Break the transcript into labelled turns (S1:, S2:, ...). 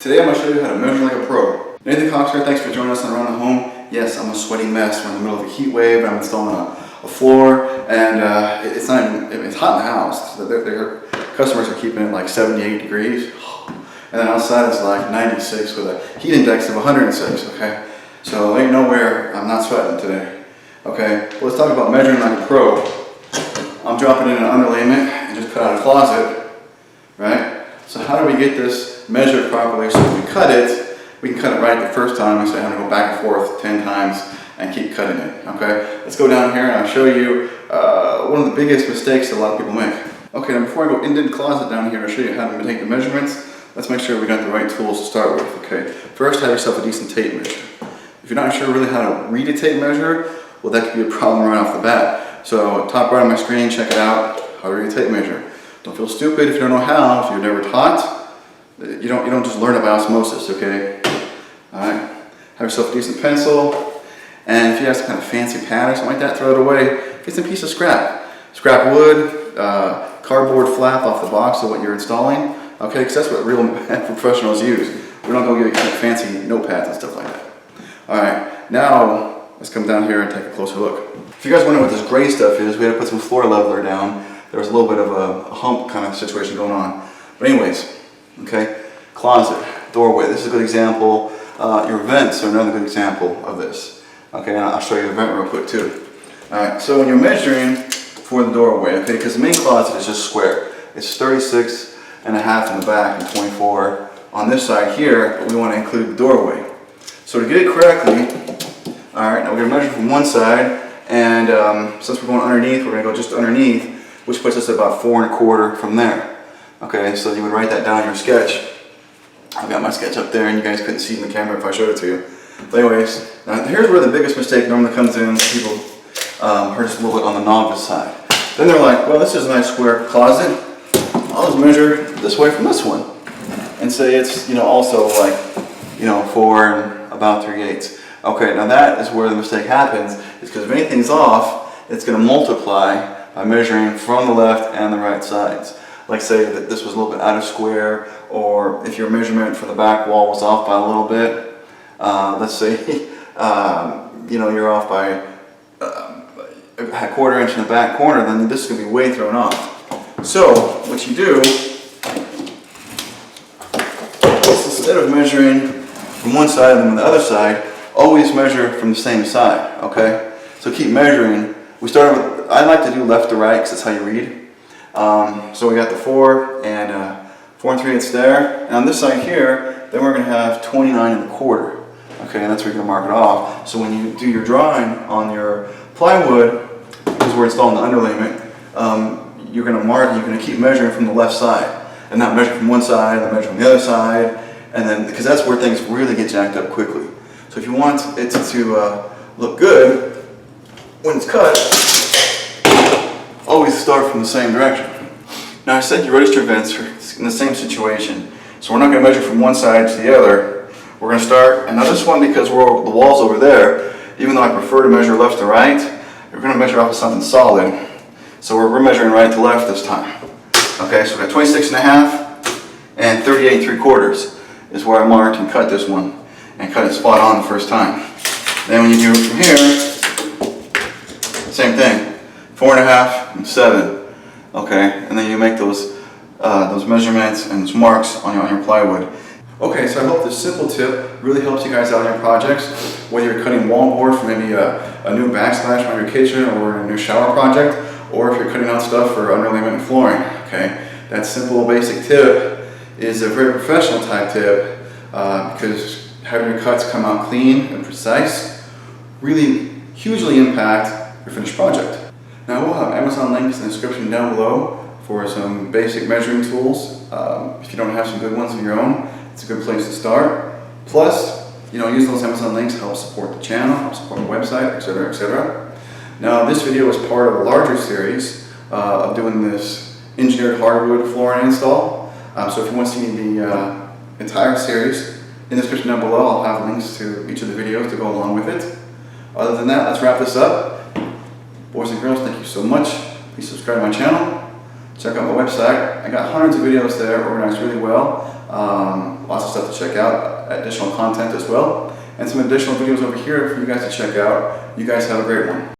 S1: Today I'm going to show you how to measure like a pro. Nathan Cox here, thanks for joining us on Around the Home. Yes, I'm a sweaty mess. We're in the middle of a heat wave. I'm installing a floor and it's hot in the house. So their customers are keeping it like 78 degrees. And then outside it's like 96 with a heat index of 106, okay? So ain't nowhere I'm not sweating today, okay? Well, let's talk about measuring like a pro. I'm dropping in an underlayment and just cut out a closet, right? So how do we get this measured properly so when we cut it, we can cut it right the first time instead of having to go back and forth 10 times and keep cutting it, okay? Let's go down here and I'll show you one of the biggest mistakes that a lot of people make. Okay, now before I go into the closet down here, I'll show you how to take the measurements. Let's make sure we got the right tools to start with, okay? First, have yourself a decent tape measure. If you're not sure really how to read a tape measure, well, that could be a problem right off the bat. So, top right on my screen, check it out, how to read a tape measure. Don't feel stupid if you don't know how, if you're never taught. You don't just learn it by osmosis, okay? Alright, have yourself a decent pencil, and if you have some kind of fancy pad or something like that, throw it away. Get some piece of scrap. Scrap wood, cardboard flap off the box of what you're installing, okay? Because that's what real professionals use. We don't go get fancy notepads and stuff like that. Alright, now let's come down here and take a closer look. If you guys wonder what this gray stuff is, we had to put some floor leveler down. There was a little bit of a hump kind of situation going on. But anyways, okay, closet, doorway, this is a good example. Your vents are another good example of this. Okay, and I'll show you a vent real quick too. Alright, so when you're measuring for the doorway, okay, because the main closet is just square. It's 36 and a half in the back and 24 on this side here, but we want to include the doorway. So to get it correctly, alright, now we're going to measure from one side, and since we're going underneath, we're going to go just underneath, which puts us at about 4 1/4 from there. Okay, so you would write that down in your sketch. I've got my sketch up there and you guys couldn't see in the camera if I showed it to you. But anyways, now here's where the biggest mistake normally comes in. People are just a little bit on the novice side. Then they're like, well, this is a nice square closet. I'll just measure this way from this one. And say it's, also like, 4 and about 3/8. Okay, now that is where the mistake happens, is because if anything's off, it's going to multiply by measuring from the left and the right sides. Like say that this was a little bit out of square, or if your measurement for the back wall was off by a little bit, let's say you're off by a 1/4 inch in the back corner, then this is going to be way thrown off. So what you do is instead of measuring from one side and then the other side, always measure from the same side, okay? So keep measuring. We started with, I like to do left to right because that's how you read. So we got the 4 and 4 3/8 there. And on this side here, then we're going to have 29 1/4. Okay, and that's where you're going to mark it off. So when you do your drawing on your plywood, because we're installing the underlayment, you're going to mark, you're going to keep measuring from the left side. And not measure from one side, then measure from the other side. And then, because that's where things really get jacked up quickly. So if you want it to look good, when it's cut, always start from the same direction. Now I said you register vents are in the same situation. So we're not going to measure from one side to the other. We're going to start, and now this one, because the wall's over there, even though I prefer to measure left to right, we're going to measure off of something solid. So we're measuring right to left this time. Okay, so we got 26 and a half and 38 3/4 is where I marked and cut this one. And cut it spot on the first time. Then when you do it from here, same thing. 4 1/2 and 7. Okay, and then you make those measurements and those marks on your plywood. Okay, so I hope this simple tip really helps you guys out in your projects, whether you're cutting wallboard for maybe a new backsplash on your kitchen or a new shower project, or if you're cutting out stuff for underlayment and flooring. Okay, that simple basic tip is a very professional type tip because having your cuts come out clean and precise really hugely impact your finished project. Now we'll have Amazon links in the description down below for some basic measuring tools. If you don't have some good ones of your own, it's a good place to start. Plus, use those Amazon links to help support the channel, help support the website, etc., etc. Now this video is part of a larger series of doing this engineered hardwood flooring install. So if you want to see the entire series, in the description down below, I'll have links to each of the videos to go along with it. Other than that, let's wrap this up. Boys and girls, thank you so much. Please subscribe to my channel. Check out my website. I got hundreds of videos there organized really well. Lots of stuff to check out, additional content as well, and some additional videos over here for you guys to check out. You guys have a great one.